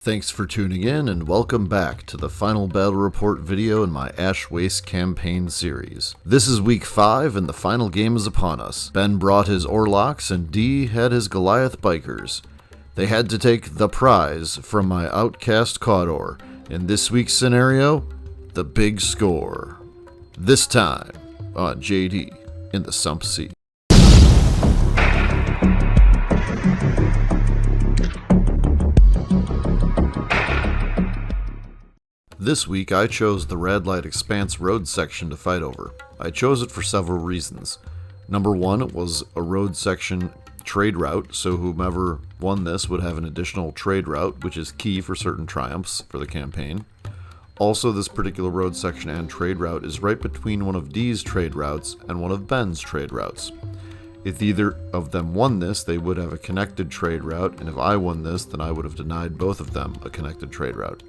Thanks for tuning in and welcome back to the final battle report video in my Ash Wastes Campaign series. This is week 5 and the final game is upon us. Ben brought his Orlocks and D had his Goliath Bikers. They had to take the prize from my outcast Cawdor. In this week's scenario, the Big Score. This time on JD in the Sump Sea. This week I chose the Red Light Expanse road section to fight over. I chose it for several reasons. Number one, it was a road section trade route, so whomever won this would have an additional trade route, which is key for certain triumphs for the campaign. Also, this particular road section and trade route is right between one of D's trade routes and one of Ben's trade routes. If either of them won this, they would have a connected trade route, and if I won this, then I would have denied both of them a connected trade route.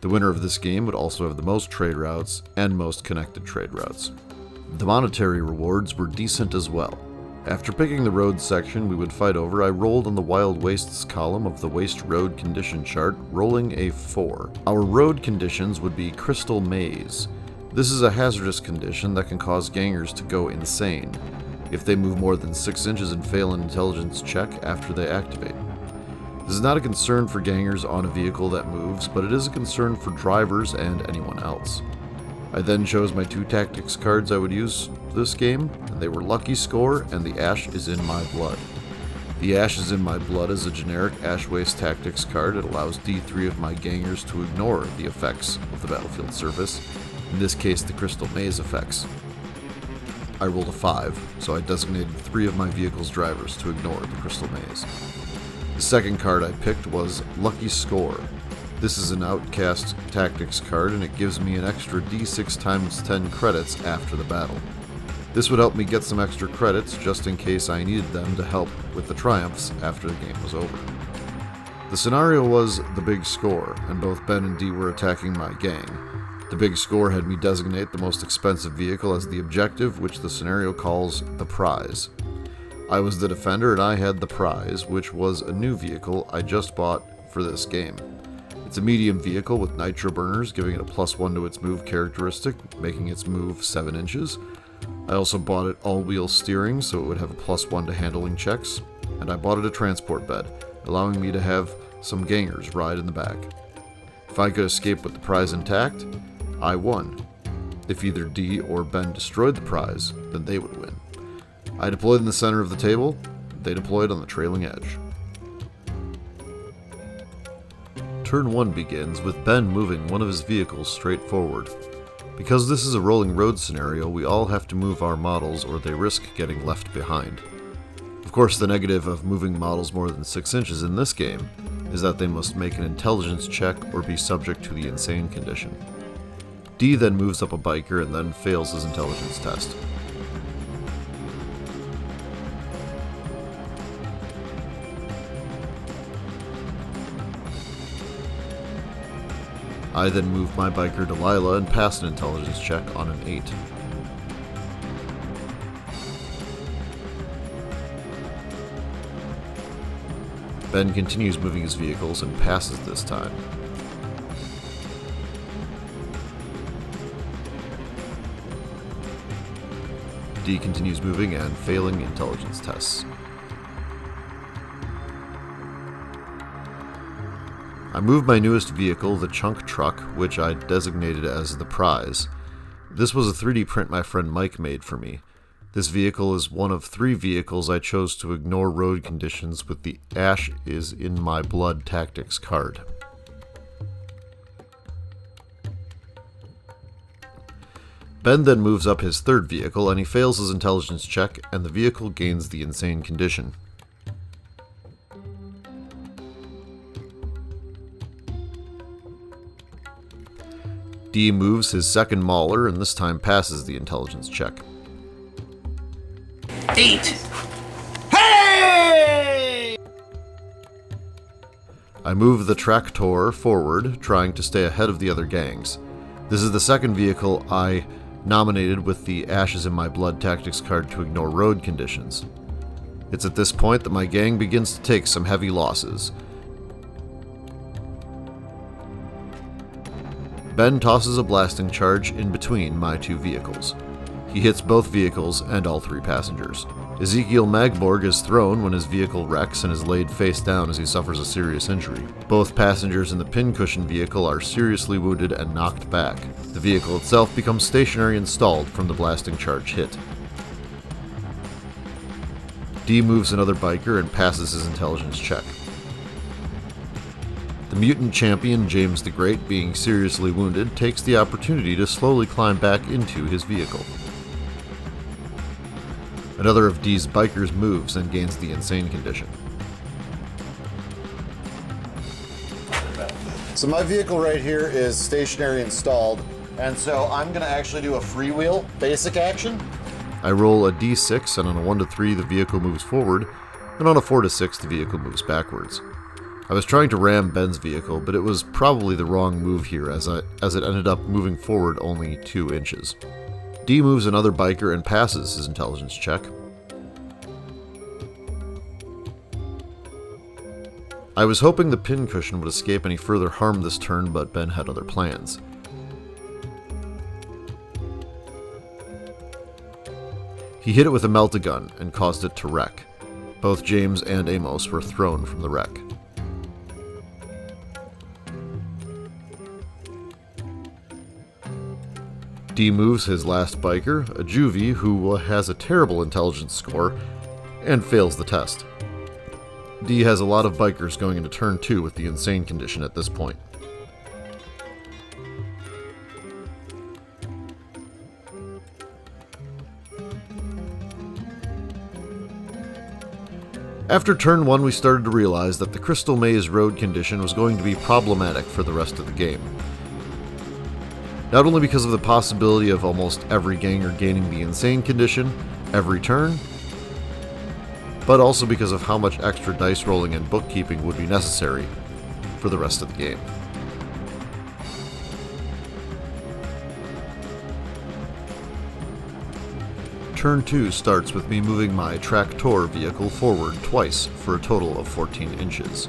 The winner of this game would also have the most trade routes and most connected trade routes. The monetary rewards were decent as well. After picking the road section we would fight over, I rolled on the Wild Wastes column of the Waste Road Condition chart, rolling a 4. Our road conditions would be Crystal Maze. This is a hazardous condition that can cause gangers to go insane if they move more than 6 inches and fail an intelligence check after they activate. This is not a concern for gangers on a vehicle that moves, but it is a concern for drivers and anyone else. I then chose my 2 tactics cards I would use this game, and they were Lucky Score and the Ash is in My Blood. The Ash is in My Blood is a generic Ash Waste tactics card. It allows D3 of my gangers to ignore the effects of the battlefield surface, in this case the Crystal Maze effects. I rolled a 5, so I designated 3 of my vehicle's drivers to ignore the Crystal Maze. The second card I picked was Lucky Score. This is an Outcast Tactics card and it gives me an extra D6 times 10 credits after the battle. This would help me get some extra credits just in case I needed them to help with the triumphs after the game was over. The scenario was the Big Score, and both Ben and D were attacking my gang. The Big Score had me designate the most expensive vehicle as the objective, which the scenario calls the prize. I was the defender and I had the prize, which was a new vehicle I just bought for this game. It's a medium vehicle with nitro burners, giving it a +1 to its move characteristic, making its move 7 inches. I also bought it all-wheel steering, so it would have a +1 to handling checks, and I bought it a transport bed, allowing me to have some gangers ride in the back. If I could escape with the prize intact, I won. If either D or Ben destroyed the prize, then they would win. I deployed in the center of the table, they deployed on the trailing edge. Turn 1 begins with Ben moving one of his vehicles straight forward. Because this is a rolling road scenario, we all have to move our models or they risk getting left behind. Of course, the negative of moving models more than 6 inches in this game is that they must make an intelligence check or be subject to the insane condition. D then moves up a biker and then fails his intelligence test. I then moved my biker Delilah and passed an intelligence check on an 8. Ben continues moving his vehicles and passes this time. D continues moving and failing intelligence tests. I moved my newest vehicle, the Chunk Truck, which I designated as the prize. This was a 3D print my friend Mike made for me. This vehicle is one of 3 vehicles I chose to ignore road conditions with the Ash is in My Blood tactics card. Ben then moves up his 3rd vehicle and he fails his intelligence check and the vehicle gains the insane condition. D moves his 2nd Mauler and this time passes the intelligence check. 8! Hey! I move the Tractor forward, trying to stay ahead of the other gangs. This is the 2nd vehicle I nominated with the Ashes in My Blood tactics card to ignore road conditions. It's at this point that my gang begins to take some heavy losses. Ben tosses a blasting charge in between my two vehicles. He hits both vehicles and all three passengers. Ezekiel Magborg is thrown when his vehicle wrecks and is laid face down as he suffers a serious injury. Both passengers in the pincushion vehicle are seriously wounded and knocked back. The vehicle itself becomes stationary and stalled from the blasting charge hit. D moves another biker and passes his intelligence check. The mutant champion, James the Great, being seriously wounded, takes the opportunity to slowly climb back into his vehicle. Another of D's bikers moves and gains the insane condition. So my vehicle right here is stationary and stalled, and so I'm going to actually do a freewheel basic action. I roll a d6, and on a 1 to 3 the vehicle moves forward, and on a 4 to 6 the vehicle moves backwards. I was trying to ram Ben's vehicle, but it was probably the wrong move here as it ended up moving forward only 2 inches. D moves another biker and passes his intelligence check. I was hoping the pincushion would escape any further harm this turn, but Ben had other plans. He hit it with a melt-a-gun and caused it to wreck. Both James and Amos were thrown from the wreck. D moves his last biker, a juvie who has a terrible intelligence score, and fails the test. D has a lot of bikers going into turn 2 with the insane condition at this point. After turn 1, we started to realize that the Crystal Maze Road condition was going to be problematic for the rest of the game. Not only because of the possibility of almost every ganger gaining the insane condition every turn, but also because of how much extra dice rolling and bookkeeping would be necessary for the rest of the game. Turn 2 starts with me moving my tractor vehicle forward twice for a total of 14 inches.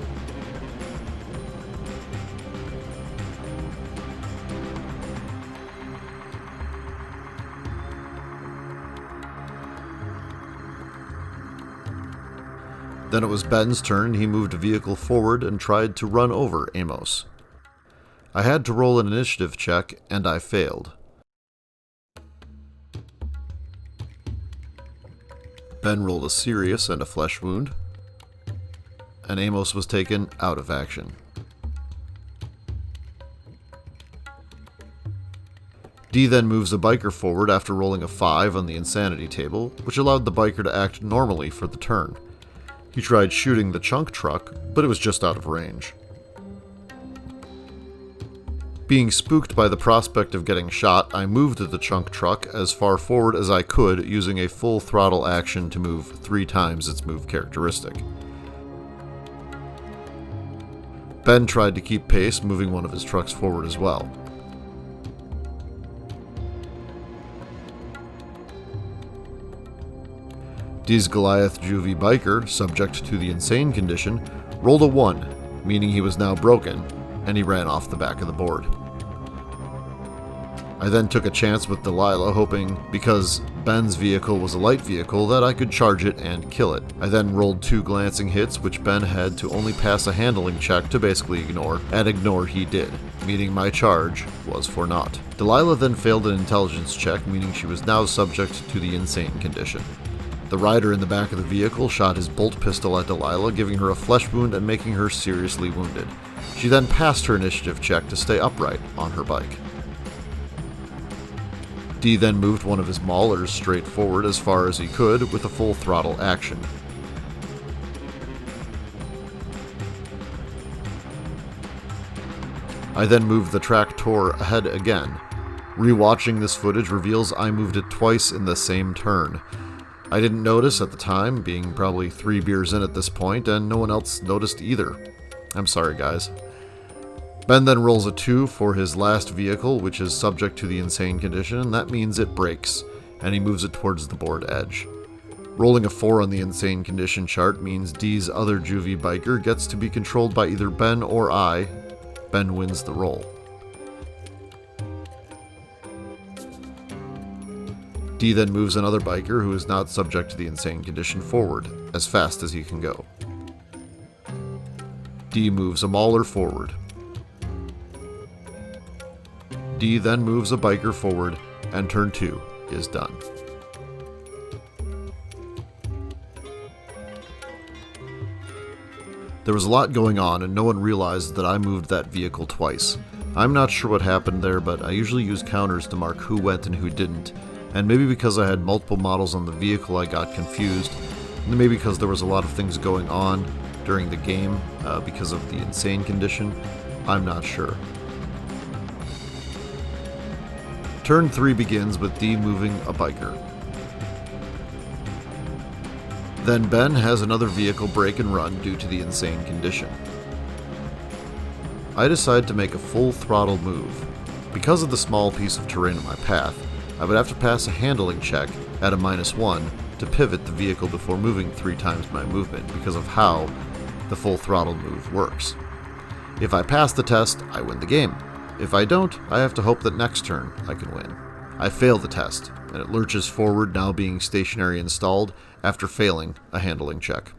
Then it was Ben's turn, and he moved a vehicle forward and tried to run over Amos. I had to roll an initiative check, and I failed. Ben rolled a serious and a flesh wound, and Amos was taken out of action. D then moves a biker forward after rolling a 5 on the insanity table, which allowed the biker to act normally for the turn. He tried shooting the chunk truck, but it was just out of range. Being spooked by the prospect of getting shot, I moved the chunk truck as far forward as I could, using a full throttle action to move 3 times its move characteristic. Ben tried to keep pace, moving one of his trucks forward as well. D's Goliath Juvie biker, subject to the insane condition, rolled a 1, meaning he was now broken, and he ran off the back of the board. I then took a chance with Delilah, hoping, because Ben's vehicle was a light vehicle, that I could charge it and kill it. I then rolled 2 glancing hits, which Ben had to only pass a handling check to basically ignore, and ignore he did, meaning my charge was for naught. Delilah then failed an intelligence check, meaning she was now subject to the insane condition. The rider in the back of the vehicle shot his bolt pistol at Delilah, giving her a flesh wound and making her seriously wounded. She then passed her initiative check to stay upright on her bike. D then moved one of his maulers straight forward as far as he could with a full throttle action. I then moved the tractor ahead again. Rewatching this footage reveals I moved it twice in the same turn. I didn't notice at the time, being probably 3 beers in at this point, and no one else noticed either. I'm sorry, guys. Ben then rolls a 2 for his last vehicle, which is subject to the insane condition, and that means it breaks, and he moves it towards the board edge. Rolling a 4 on the insane condition chart means D's other juvie biker gets to be controlled by either Ben or I. Ben wins the roll. D then moves another biker who is not subject to the insane condition forward, as fast as he can go. D moves a mauler forward. D then moves a biker forward, and turn 2 is done. There was a lot going on, and no one realized that I moved that vehicle twice. I'm not sure what happened there, but I usually use counters to mark who went and who didn't, and maybe because I had multiple models on the vehicle I got confused, and maybe because there was a lot of things going on during the game because of the insane condition. I'm not sure. Turn 3 begins with D moving a biker. Then Ben has another vehicle break and run due to the insane condition. I decide to make a full throttle move. Because of the small piece of terrain in my path, I would have to pass a handling check at a -1 to pivot the vehicle before moving 3 times my movement because of how the full throttle move works. If I pass the test, I win the game. If I don't, I have to hope that next turn I can win. I fail the test, and it lurches forward, now being stationary and stalled after failing a handling check.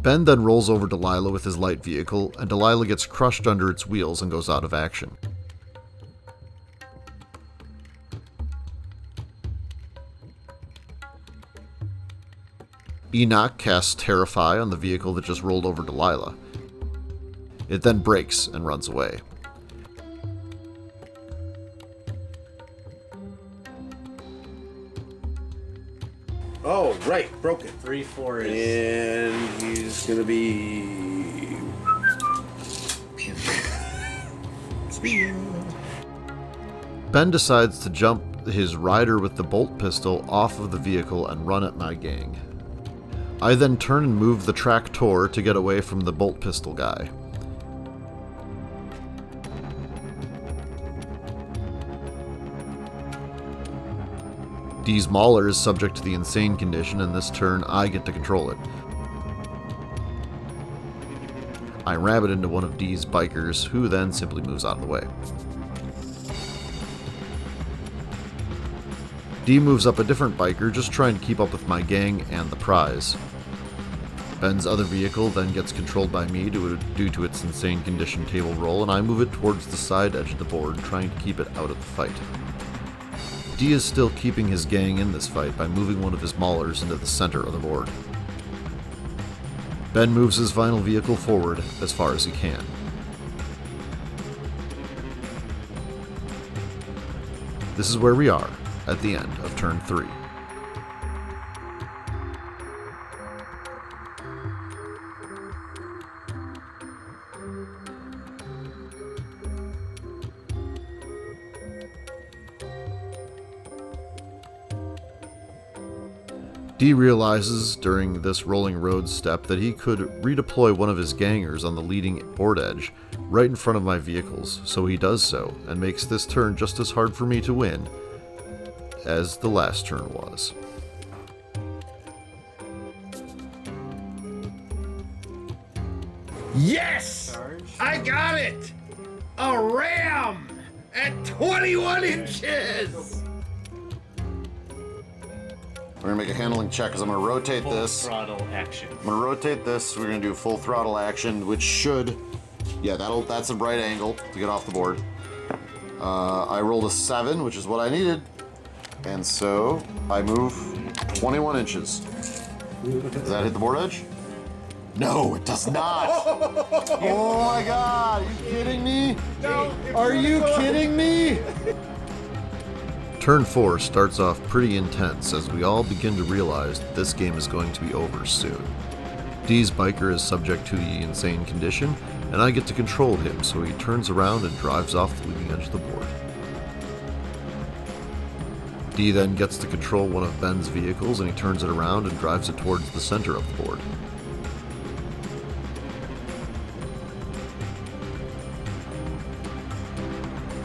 Ben then rolls over Delilah with his light vehicle, and Delilah gets crushed under its wheels and goes out of action. Enoch casts Terrify on the vehicle that just rolled over Delilah. It then brakes and runs away. Oh, right, broken. 3-4 is... And he's gonna be... Ben decides to jump his rider with the bolt pistol off of the vehicle and run at my gang. I then turn and move the tractor to get away from the bolt pistol guy. D's Mauler is subject to the insane condition, and this turn I get to control it. I ram it into one of D's bikers, who then simply moves out of the way. D moves up a different biker, just trying to keep up with my gang and the prize. Ben's other vehicle then gets controlled by me due to its insane condition table roll, and I move it towards the side edge of the board, trying to keep it out of the fight. D is still keeping his gang in this fight by moving one of his maulers into the center of the board. Ben moves his final vehicle forward as far as he can. This is where we are at the end of turn 3. D realizes during this rolling road step that he could redeploy one of his gangers on the leading board edge right in front of my vehicles, so he does so, and makes this turn just as hard for me to win as the last turn was. Yes! Charge. I got it! A ram! At 21 inches! We're gonna make a handling check because I'm gonna rotate Full this. throttle action. I'm gonna rotate this. We're gonna do full throttle action, which should, yeah, that's a right angle to get off the board. I rolled a 7, which is what I needed, and so I move 21 inches. Does that hit the board edge? No, it does not. Oh my God! Are you kidding me? No, Are you kidding me? Turn 4 starts off pretty intense as we all begin to realize that this game is going to be over soon. D's biker is subject to the insane condition, and I get to control him, so he turns around and drives off the leading edge of the board. D then gets to control one of Ben's vehicles, and he turns it around and drives it towards the center of the board.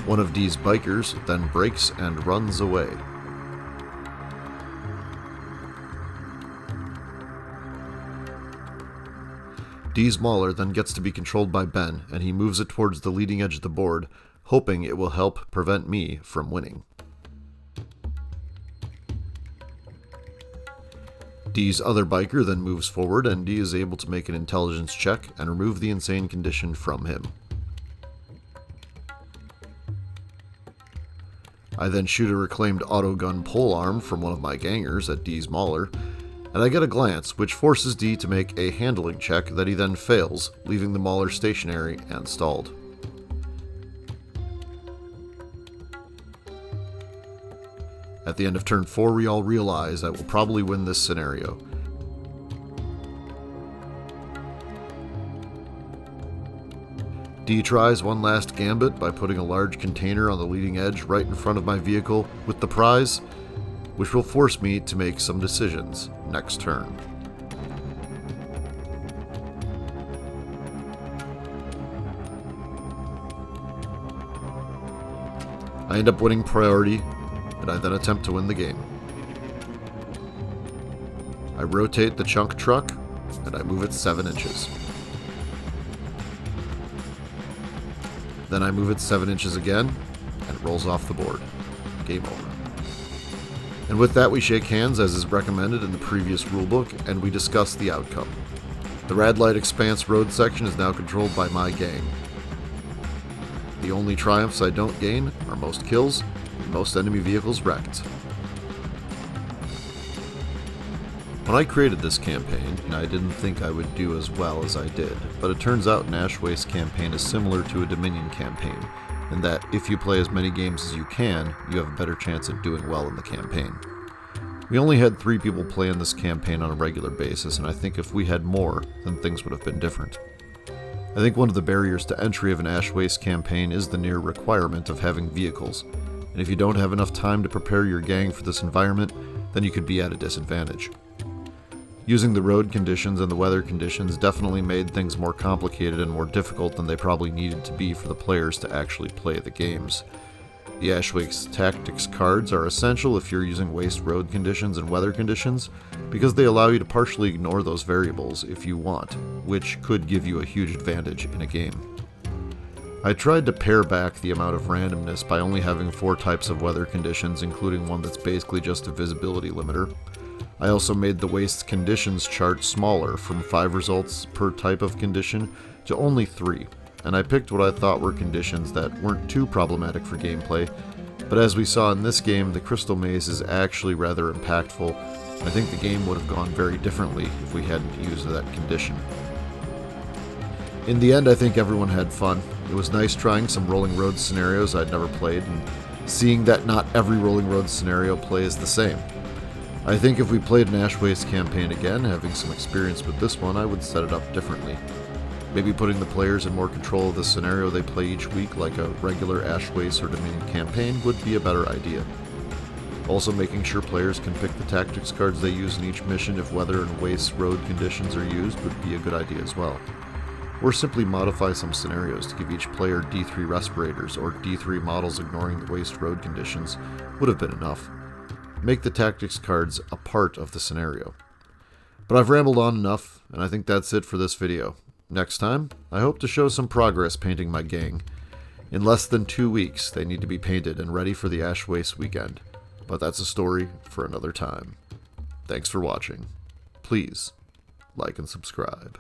One of D's bikers then brakes and runs away. D's Mauler then gets to be controlled by Ben, and he moves it towards the leading edge of the board, hoping it will help prevent me from winning. D's other biker then moves forward, and D is able to make an intelligence check and remove the insane condition from him. I then shoot a reclaimed autogun polearm from one of my gangers at D's mauler, and I get a glance, which forces D to make a handling check that he then fails, leaving the mauler stationary and stalled. At the end of turn 4, we all realize I will probably win this scenario. D tries one last gambit by putting a large container on the leading edge right in front of my vehicle with the prize, which will force me to make some decisions next turn. I end up winning priority, and I then attempt to win the game. I rotate the chunk truck, and I move it 7 inches. Then I move it 7 inches again, and it rolls off the board. Game over. And with that, we shake hands as is recommended in the previous rulebook, and we discuss the outcome. The Red Light Expanse road section is now controlled by my gang. The only triumphs I don't gain are most kills and most enemy vehicles wrecked. When I created this campaign, I didn't think I would do as well as I did, but it turns out an Ash Wastes campaign is similar to a Dominion campaign, in that if you play as many games as you can, you have a better chance at doing well in the campaign. We only had 3 people play in this campaign on a regular basis, and I think if we had more, then things would have been different. I think one of the barriers to entry of an Ash Wastes campaign is the near requirement of having vehicles, and if you don't have enough time to prepare your gang for this environment, then you could be at a disadvantage. Using the road conditions and the weather conditions definitely made things more complicated and more difficult than they probably needed to be for the players to actually play the games. The Ash Wastes Tactics cards are essential if you're using waste road conditions and weather conditions, because they allow you to partially ignore those variables if you want, which could give you a huge advantage in a game. I tried to pare back the amount of randomness by only having 4 types of weather conditions, including one that's basically just a visibility limiter. I also made the waste conditions chart smaller, from 5 results per type of condition to only 3, and I picked what I thought were conditions that weren't too problematic for gameplay, but as we saw in this game, the Crystal Maze is actually rather impactful. I think the game would have gone very differently if we hadn't used that condition. In the end, I think everyone had fun. It was nice trying some Rolling Road scenarios I'd never played, and seeing that not every Rolling Road scenario play is the same. I think if we played an Ash Wastes campaign again, having some experience with this one, I would set it up differently. Maybe putting the players in more control of the scenario they play each week, like a regular Ash Wastes or Dominion campaign, would be a better idea. Also, making sure players can pick the tactics cards they use in each mission if weather and waste road conditions are used would be a good idea as well. Or simply modify some scenarios to give each player D3 respirators or D3 models ignoring the waste road conditions would have been enough. Make the tactics cards a part of the scenario. But I've rambled on enough, and I think that's it for this video. Next time, I hope to show some progress painting my gang. In less than 2 weeks, they need to be painted and ready for the Ash Wastes weekend. But that's a story for another time. Thanks for watching. Please like and subscribe.